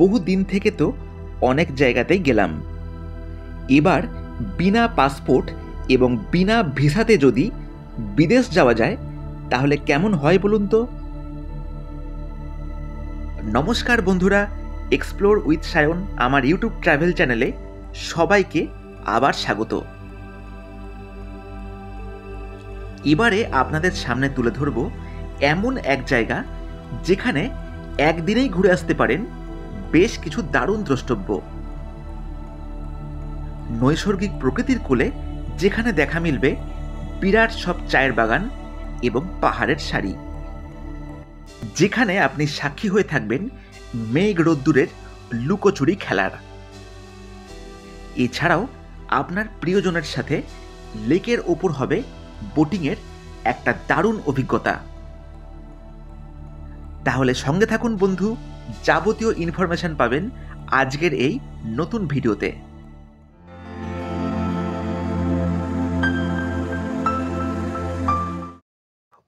বহু দিন থেকে তো অনেক জায়গাতেই গেলাম, এবার বিনা পাসপোর্ট এবং বিনা ভিসাতে যদি বিদেশ যাওয়া যায় তাহলে কেমন হয় বলুন তো। নমস্কার বন্ধুরা, এক্সপ্লোর উইথ সায়ন আমার ইউটিউব ট্রাভেল চ্যানেলে সবাইকে আবার স্বাগত। এবারে আপনাদের সামনে তুলে ধরব এমন এক জায়গা যেখানে একদিনেই ঘুরে আসতে পারেন বেশ কিছু দারুণ দ্রষ্টব্য। নৈসর্গিক প্রকৃতির কোলে যেখানে দেখা মিলবে বিরাট সব চায়ের বাগান এবং পাহাড়ের সারি, যেখানে আপনি সাক্ষী হয়ে থাকবেন মেঘ রোদ্দুরের লুকোচুরি খেলার। এছাড়াও আপনার প্রিয়জনের সাথে লেকের ওপর হবে বোটিংয়ের একটা দারুণ অভিজ্ঞতা। তাহলে সঙ্গে থাকুন বন্ধু, যাবতীয় ইনফরমেশন পাবেন আজকের এই নতুন ভিডিওতে।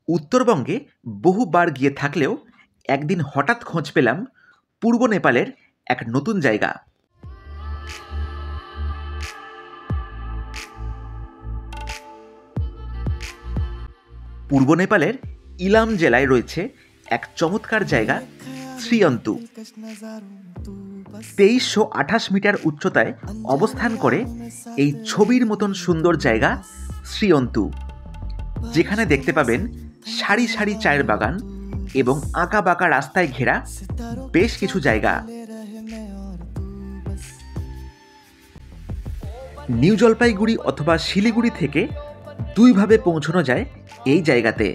উত্তরবঙ্গে বহুবার গিয়ে থাকলেও একদিন হঠাৎ খোঁজ পেলাম পূর্ব নেপালের এক নতুন জায়গা। পূর্ব নেপালের ইলাম জেলায় রয়েছে এক চমৎকার জায়গা শ্রীঅন্তু। 2328 মিটার উচ্চতায় অবস্থান করে এই ছবির মতন সুন্দর জায়গা শ্রীঅন্তু, যেখানে দেখতে পাবেন সারি সারি চায়ের বাগান এবং আঁকা বাঁকা রাস্তায় ঘেরা বেশ কিছু জায়গা। নিউ জলপাইগুড়ি অথবা শিলিগুড়ি থেকে দুইভাবে পৌঁছানো যায় এই জায়গাতে।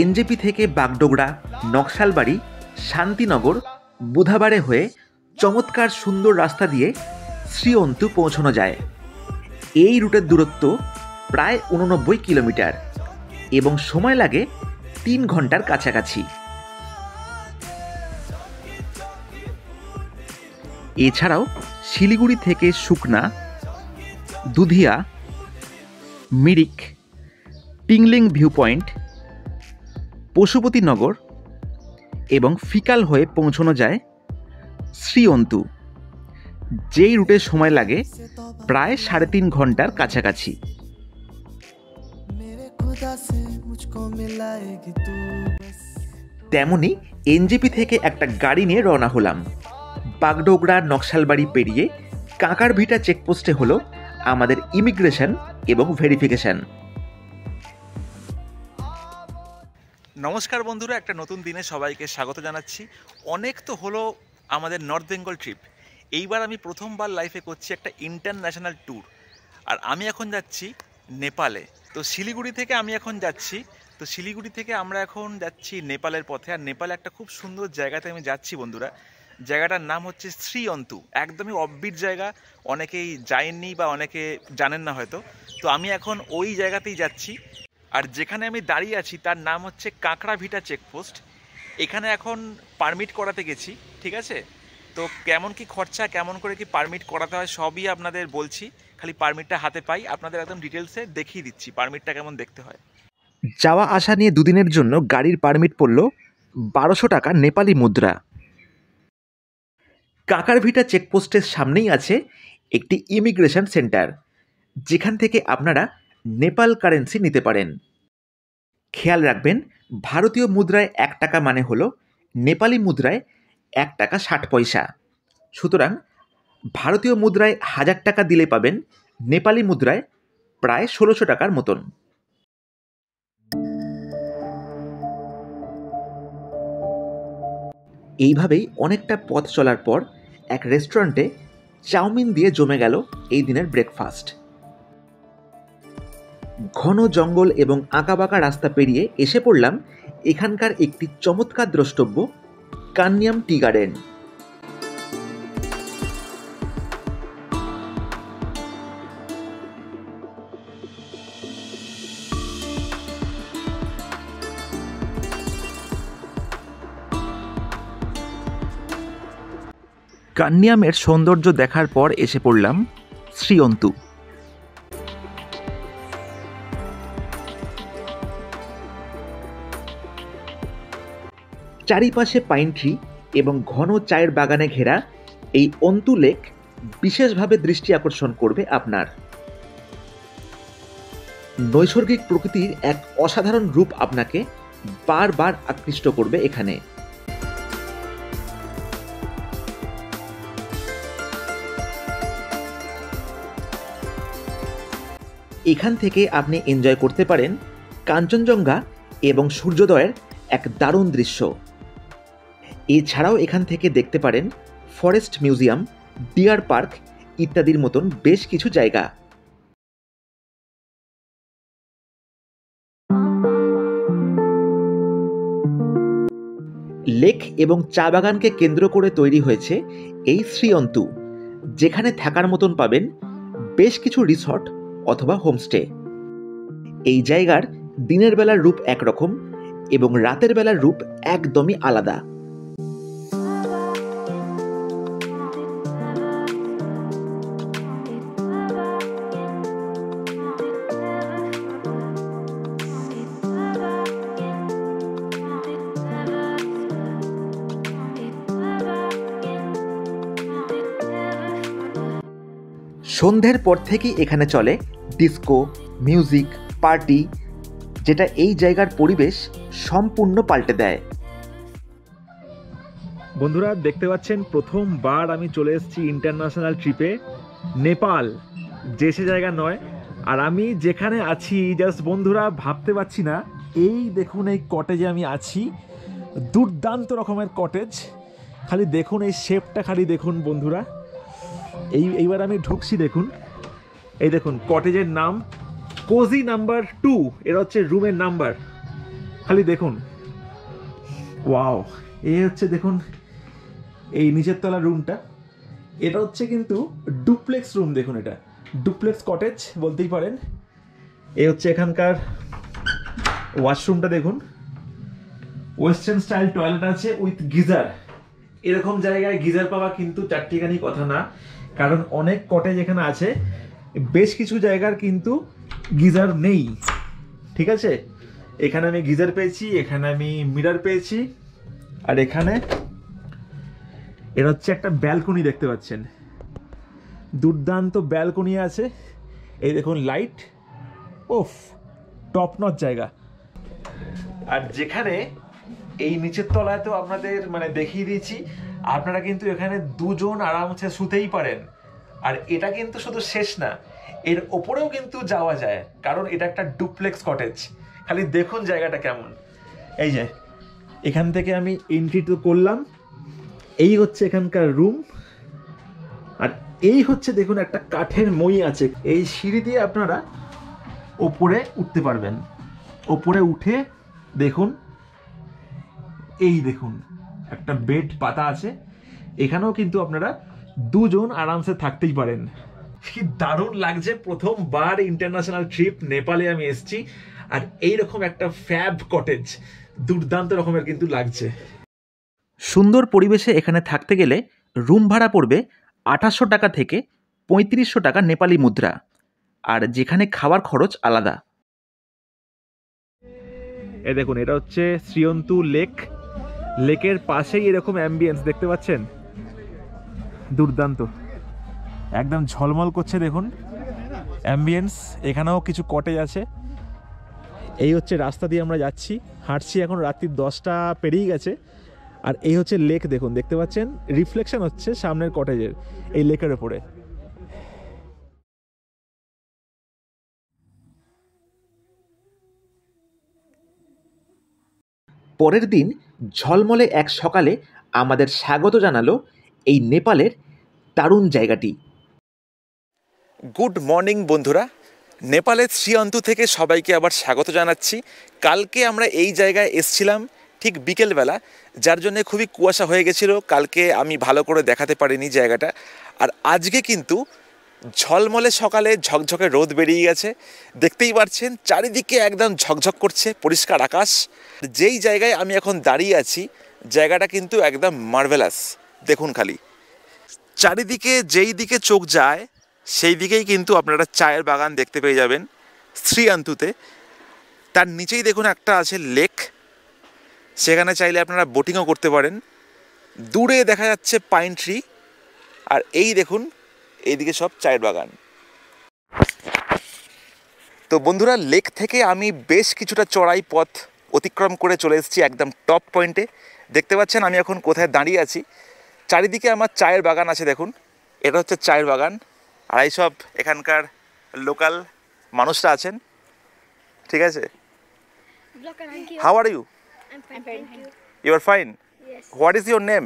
এনজেপি থেকে বাগডোগরা, নকশালবাড়ি, শান্তিনগর, বুধাবাড়ে হয়ে চমৎকার সুন্দর রাস্তা দিয়ে শ্রীঅন্তু পৌঁছানো যায়। এই রুটের দূরত্ব প্রায় 89 কিলোমিটার এবং সময় লাগে 3 ঘন্টার কাছাকাছি। এছাড়াও শিলিগুড়ি থেকে সুকনা, দুধিয়া, মিরিক, টিংলিং ভিউ পয়েন্ট, পশুপতিনগর এবং ফিকাল হয়ে পৌঁছানো যায় শ্রীঅন্তু, যেই রুটে সময় লাগে প্রায় 3.5 ঘন্টার কাছাকাছি। তেমনি এনজেপি থেকে একটা গাড়ি নিয়ে রওনা হলাম। বাগডোগরা, নকশালবাড়ি পেরিয়ে কাঁকারভিটা চেকপোস্টে হলো আমাদের ইমিগ্রেশন এবং ভেরিফিকেশন। নমস্কার বন্ধুরা, একটা নতুন দিনে সবাইকে স্বাগত জানাচ্ছি। অনেক তো হলো আমাদের নর্থ বেঙ্গল ট্রিপ, এইবার আমি প্রথমবার লাইফে করছি একটা ইন্টারন্যাশনাল ট্যুর। আর আমি এখন যাচ্ছি নেপালে। তো শিলিগুড়ি থেকে আমরা এখন যাচ্ছি নেপালের পথে। আর নেপালে একটা খুব সুন্দর জায়গাতে আমি যাচ্ছি বন্ধুরা। জায়গাটার নাম হচ্ছে শ্রীঅন্তু। একদমই অফবিট জায়গা, অনেকেই যায়নি বা অনেকে জানেন না হয়তো। তো আমি এখন ওই জায়গাতেই যাচ্ছি। আর যেখানে আমি দাঁড়িয়ে আছি তার নাম হচ্ছে কাঁকড়াভিটা চেকপোস্ট। এখানে এখন পারমিট করাতে গেছি, ঠিক আছে? তো কেমন কি খরচা, কেমন করে কি পারমিট করাতে হয় সবই আপনাদের বলছি। খালি পারমিটটা হাতে পাই আপনাদের একদম ডিটেলসে দেখিয়ে দিচ্ছি পারমিটটা কেমন দেখতে হয়। যাওয়া আসা নিয়ে দুদিনের জন্য গাড়ির পারমিট পড়ল 1200 টাকা নেপালি মুদ্রা। কাঁকড়াভিটা চেকপোস্টের সামনেই আছে একটি ইমিগ্রেশন সেন্টার, যেখান থেকে আপনারা নেপাল কারেন্সি নিতে পারেন। খেয়াল রাখবেন, ভারতীয় মুদ্রায় 1 টাকা মানে হলো নেপালি মুদ্রায় 1 টাকা 60 পয়সা। সুতরাং ভারতীয় মুদ্রায় 1000 টাকা দিলে পাবেন নেপালি মুদ্রায় প্রায় 1600 টাকার মতন। এইভাবেই অনেকটা পথ চলার পর এক রেস্টুরেন্টে চাউমিন দিয়ে জমে গেল এই দিনের ব্রেকফাস্ট। ঘন জঙ্গল এবং আঁকাবাঁকা রাস্তা পেরিয়ে এসে পড়লাম এখানকার একটি চমৎকার দ্রষ্টব্য কান্যাম টি গার্ডেন। কান্যামের সৌন্দর্য দেখার পর এসে পড়লাম শ্রীঅন্তু। চারিপাশে পাইন ট্রি এবং ঘন চায়ের বাগানে ঘেরা এই অন্তু লেক বিশেষভাবে দৃষ্টি আকর্ষণ করবে আপনার। নৈসর্গিক প্রকৃতির এক অসাধারণ রূপ আপনাকে বারবার আকৃষ্ট করবে এখানে। এখান থেকে আপনি এনজয় করতে পারেন কাঞ্চনজঙ্ঘা এবং সূর্যোদয়ের এক দারুণ দৃশ্য। এছাড়াও এখান থেকে দেখতে পারেন ফরেস্ট মিউজিয়াম, ডিয়ার পার্ক ইত্যাদির মতন বেশ কিছু জায়গা। লেক এবং চা বাগানকে কেন্দ্র করে তৈরি হয়েছে এই শ্রীঅন্তু, যেখানে থাকার মতন পাবেন বেশ কিছু রিসর্ট অথবা হোমস্টে। এই জায়গার দিনের বেলার রূপ একরকম এবং রাতের বেলার রূপ একদমই আলাদা। সন্ধ্যের পর থেকেই এখানে চলে ডিস্কো, মিউজিক, পার্টি, যেটা এই জায়গার পরিবেশ সম্পূর্ণ পাল্টে দেয়। বন্ধুরা দেখতে পাচ্ছেন প্রথমবার আমি চলে এসেছি ইন্টারন্যাশনাল ট্রিপে নেপাল, যে সে জায়গা নয়। আর আমি যেখানে আছি জাস্ট বন্ধুরা ভাবতে পারছি না, এই দেখুন এই কটেজে আমি আছি, দুর্দান্ত রকমের কটেজ। খালি দেখুন এই শেপটা, খালি দেখুন বন্ধুরা। এইবার আমি ঢুকছি, দেখুন এই দেখুন কটেজের নাম কোজি নাম্বার 2, এটা হচ্ছে রুমের নাম্বার। খালি দেখুন, ওয়াও, এই হচ্ছে দেখুন এই নিচের তলার রুমটা। এটা হচ্ছে কিন্তু ডুপ্লেক্স রুম, দেখুন এটা ডুপ্লেক্স কটেজ বলতেই পারেন। এই হচ্ছে এখানকার ওয়াশরুমটা, দেখুন ওয়েস্টার্ন স্টাইল টয়লেট আছে উইথ গিজার। এরকম জায়গায় গিজার পাওয়া কিন্তু চারটিখানি কথা না, কারণ অনেক কটেজ এখানে আছে, বেশ কিছু জায়গার কিন্তু গিজার নেই। ঠিক আছে, এখানে আমি গিজার পেয়েছি, এখানে আমি মিরার পেয়েছি, আর এখানে এটা হচ্ছে একটা ব্যালকনি, দেখতে পাচ্ছেন দুর্দান্ত ব্যালকনি আছে। এই দেখুন লাইট, ওফ, টপ নচ জায়গা। আর যেখানে এই নিচের তলায় তো আপনাদের মানে দেখিয়ে দিয়েছি, আপনারা কিন্তু এখানে দুজন আরামসে শুতেই পারেন। আর এটা কিন্তু শুধু শেষ না, এর ওপরেও কিন্তু যাওয়া যায়, কারণ এটা একটা ডুপ্লেক্স কটেজ। খালি দেখুন জায়গাটা কেমন। এই যে এখান থেকে আমি এন্ট্রি তো করলাম, এই হচ্ছে এখানকার রুম। আর এই হচ্ছে দেখুন একটা কাঠের মই আছে, এই সিঁড়ি দিয়ে আপনারা ওপরে উঠতে পারবেন। ওপরে উঠে দেখুন, এই দেখুন একটা বেড পাতা আছে, এখানেও কিন্তু আপনারা দুজন আরামসে থাকতেই পারেন। কি দারুণ লাগছে, প্রথমবার ইন্টারন্যাশনাল ট্রিপ নেপালে আমি এসেছি, আর এইরকম একটা ফ্যাব কটেজ দুর্দান্ত রকমের কিন্তু লাগছে। সুন্দর পরিবেশে এখানে থাকতে গেলে রুম ভাড়া পড়বে 2800 টাকা থেকে 3500 টাকা নেপালি মুদ্রা, আর যেখানে খাওয়ার খরচ আলাদা। এ দেখুন এটা হচ্ছে শ্রীঅন্তু লেক, লেকের পাশেই এরকম অ্যাম্বিয়েন্স দেখতে পাচ্ছেন, দুর্দান্ত একদম ঝলমল করছে দেখুন অ্যাম্বিয়েন্স। এখানেও কিছু কটেজ আছে। এই হচ্ছে রাস্তা দিয়ে আমরা যাচ্ছি, হাঁটছি, এখন রাত্রি 10টা পেরিয়ে গেছে। আর এই হচ্ছে লেক, দেখুন দেখতে পাচ্ছেন রিফ্লেকশন হচ্ছে সামনের কটেজের এই লেকের ওপরে। পরের দিন ঝলমলে এক সকালে আমাদের স্বাগত জানালো এই নেপালের দারুণ জায়গাটি। গুড মর্নিং বন্ধুরা, নেপালের শ্রীঅন্তু থেকে সবাইকে আবার স্বাগত জানাচ্ছি। কালকে আমরা এই জায়গায় এসছিলাম ঠিক বিকেলবেলা, যার জন্য খুবই কুয়াশা হয়ে গেছিলো, কালকে আমি ভালো করে দেখাতে পারিনি জায়গাটা। আর আজকে কিন্তু ঝলমলে সকালে ঝকঝকে রোদ বেরিয়ে গেছে, দেখতেই পাচ্ছেন চারিদিকে একদম ঝকঝক করছে, পরিষ্কার আকাশ। যেই জায়গায় আমি এখন দাঁড়িয়ে আছি জায়গাটা কিন্তু একদম মার্ভেলাস। দেখুন খালি চারিদিকে যেই দিকে চোখ যায় সেই দিকেই কিন্তু আপনারা চায়ের বাগান দেখতে পেয়ে যাবেন শ্রীঅন্তুতে। তার নিচেই দেখুন একটা আছে লেক, সেখানে চাইলে আপনারা বোটিংও করতে পারেন। দূরে দেখা যাচ্ছে পাইন ট্রি, আর এই দেখুন এইদিকে সব চায়ের বাগান। তো বন্ধুরা, লেক থেকে আমি বেশ কিছুটা চড়াই পথ অতিক্রম করে চলে এসেছি একদম টপ পয়েন্টে। দেখতে পাচ্ছেন আমি এখন কোথায় দাঁড়িয়ে আছি। চারিদিকে আমার চায়ের বাগান আছে, দেখুন এটা হচ্ছে চায়ের বাগান। আর এই সব এখানকার লোকাল মানুষরা আছেন, ঠিক আছে। How are you? I'm fine, thank you. You are fine? Yes. What is your name?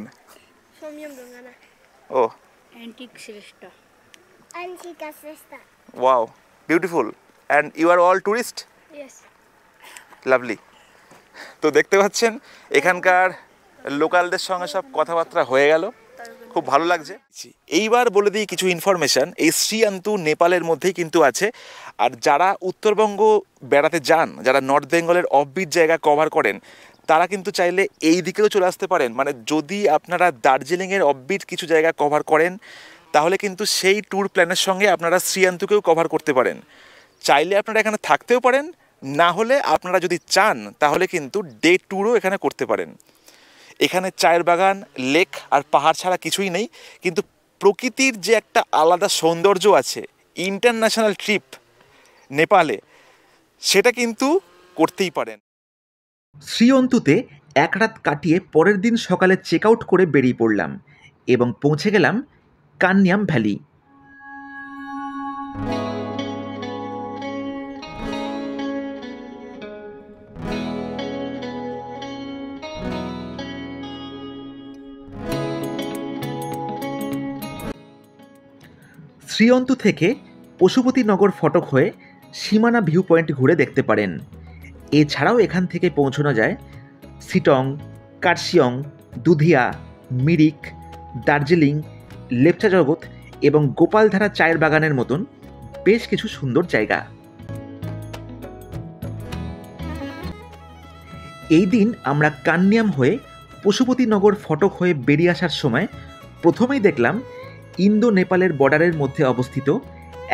Somyam Dongana. ও, Antique Shrestha. Antika Shrestha. Wow, beautiful. And you are all tourist? Yes. Lovely. তো দেখতে পাচ্ছেন এখানকার লোকালদের সঙ্গে সব কথাবার্তা হয়ে গেল, খুব ভালো লাগছে। এইবার বলে দিই কিছু ইনফরমেশান। এই শ্রীঅন্তু নেপালের মধ্যেই কিন্তু আছে। আর যারা উত্তরবঙ্গ বেড়াতে যান, যারা নর্থ বেঙ্গলের অফবিট জায়গা কভার করেন, তারা কিন্তু চাইলে এই দিকেও চলে আসতে পারেন। মানে যদি আপনারা দার্জিলিংয়ের অফবিট কিছু জায়গা কভার করেন, তাহলে কিন্তু সেই ট্যুর প্ল্যানের সঙ্গে আপনারা শ্রীঅন্তুকেও কভার করতে পারেন। চাইলে আপনারা এখানে থাকতেও পারেন, না হলে আপনারা যদি চান তাহলে কিন্তু ডে ট্যুরও এখানে করতে পারেন। এখানে চায়ের বাগান, লেক আর পাহাড় ছাড়া কিছুই নেই, কিন্তু প্রকৃতির যে একটা আলাদা সৌন্দর্য আছে, ইন্টারন্যাশনাল ট্রিপ নেপালে, সেটা কিন্তু করতেই পারেন। শ্রীঅন্তুতে এক রাত কাটিয়ে পরের দিন সকালে চেক আউট করে বেরিয়ে পড়লাম এবং পৌঁছে গেলাম কান্যাম ভ্যালি। শ্রীঅন্তু থেকে পশুপতিনগর ফটক হয়ে সীমানা ভিউ পয়েন্ট ঘুরে দেখতে পারেন। এছাড়াও এখান থেকে পৌঁছানো যায় সিটং, কার্শিয়ং, দুধিয়া, মিরিক, দার্জিলিং, লেপচা জগৎ এবং গোপালধারা চায়ের বাগানের মতন বেশ কিছু সুন্দর জায়গা। এই দিন আমরা কান্যাম হয়ে পশুপতিনগর ফটক হয়ে বেরিয়ে আসার সময় প্রথমেই দেখলাম ইন্দো নেপালের বর্ডারের মধ্যে অবস্থিত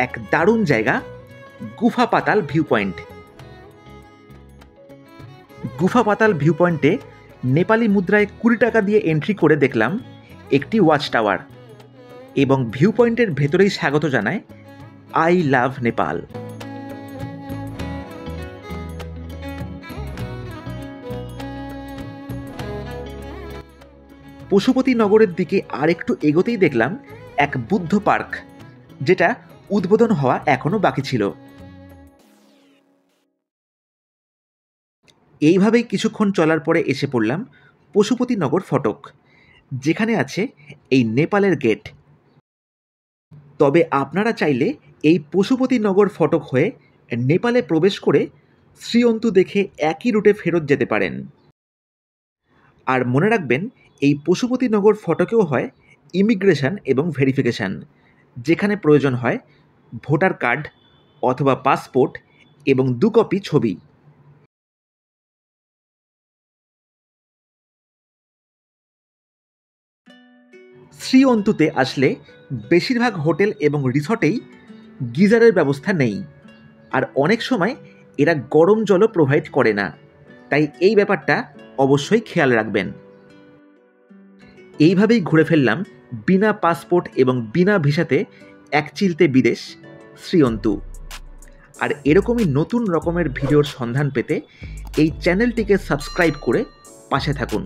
এক দারুণ জায়গা, গুফা পাতাল ভিউ পয়েন্ট। গুফা পাতাল ভিউ পয়েন্টে নেপালি মুদ্রায় 20 টাকা দিয়ে এন্ট্রি করে দেখলাম একটি ওয়াচ টাওয়ার এবং ভিউ পয়েন্টের ভেতরেই স্বাগত জানায় আই লাভ নেপাল। পশুপতিনগরের দিকে আর একটু এগোতেই দেখলাম এক বুদ্ধ পার্ক, যেটা উদ্বোধন হওয়া এখনো বাকি ছিল। এইভাবেই কিছুক্ষণ চলার পরে এসে পড়লাম পশুপতিনগর ফটক, যেখানে আছে এই নেপালের গেট। তবে আপনারা চাইলে এই পশুপতিনগর ফটক হয়ে নেপালে প্রবেশ করে শ্রীঅন্তু দেখে একই রুটে ফেরত যেতে পারেন। আর মনে রাখবেন, এই পশুপতিনগর ফটকেও হয় ইমিগ্রেশন এবং ভেরিফিকেশান, যেখানে প্রয়োজন হয় ভোটার কার্ড অথবা পাসপোর্ট এবং 2 কপি ছবি। শ্রীঅন্তুতে আসলে বেশিরভাগ হোটেল এবং রিসর্টেই গিজারের ব্যবস্থা নেই, আর অনেক সময় এরা গরম জলও প্রোভাইড করে না, তাই এই ব্যাপারটা অবশ্যই খেয়াল রাখবেন। এইভাবেই ঘুরে ফেললাম বিনা পাসপোর্ট এবং বিনা ভিসাতে এক চিলতে বিদেশ, শ্রীঅন্তু। আর এরকমই নতুন রকমের ভিডিওর সন্ধান পেতে এই চ্যানেলটিকে সাবস্ক্রাইব করে পাশে থাকুন।